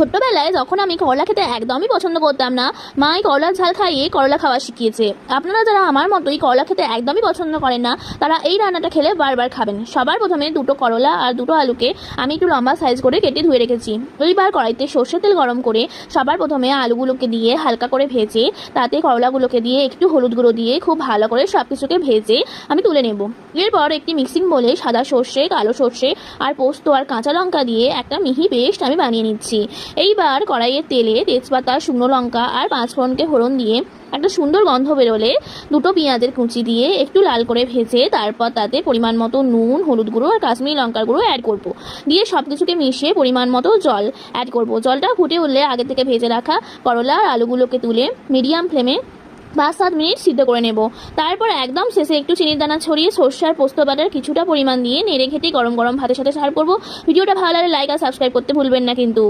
ছোট্টবেলায় যখন আমি করলা খেতে একদমই পছন্দ করতাম না, মা এই করলার ঝাল খাইয়ে করলা খাওয়া শিখিয়েছে। আপনারা যারা আমার মতোই করলা খেতে একদমই পছন্দ করেন না, তারা এই রান্নাটা খেলে বারবার খাবেন। সবার প্রথমে দুটো করলা আর দুটো আলুকে আমি একটু লম্বা সাইজ করে কেটে ধুয়ে রেখেছি। এইবার কড়াইতে সর্ষের তেল গরম করে সবার প্রথমে আলুগুলোকে দিয়ে হালকা করে ভেজে তাতে করলাগুলোকে দিয়ে একটু হলুদ গুঁড়ো দিয়ে খুব ভালো করে সব কিছুকে ভেজে আমি তুলে নেব। এরপর একটি মিক্সিং বলে সাদা সর্ষে, কালো সর্ষে আর পোস্ত আর কাঁচা লঙ্কা দিয়ে একটা মিহি পেস্ট আমি বানিয়ে নিচ্ছি। এইবার কড়াইয়ের তেলে তেজপাতা, শুকনো লঙ্কা আর পাঁচফোড়নকে ফোড়ন দিয়ে একটা সুন্দর গন্ধ বেরোলে দুটো পেঁয়াজের কুচি দিয়ে একটু লাল করে ভেজে তারপর তাতে পরিমাণ মতো নুন, হলুদ গুঁড়ো আর কাশ্মীরি লঙ্কার গুঁড়ো অ্যাড করব। দিয়ে সব কিছুকে মিশিয়ে পরিমাণ মতো জল অ্যাড করব। জলটা ফুটে উঠলে আগে থেকে ভেজে রাখা করলা আর আলুগুলোকে তুলে মিডিয়াম ফ্লেমে 5-7 মিনিট সিদ্ধ করে নেব। তারপর একদম শেষে একটু চিনির দানা ছড়িয়ে সর্ষে আর পোস্ত বাটার কিছুটা পরিমাণ দিয়ে নেড়ে ঘেটে গরম গরম ভাতের সাথে সার্ভ করব। ভিডিওটা ভালো লাগলে লাইক আর সাবস্ক্রাইব করতে ভুলবেন না কিন্তু।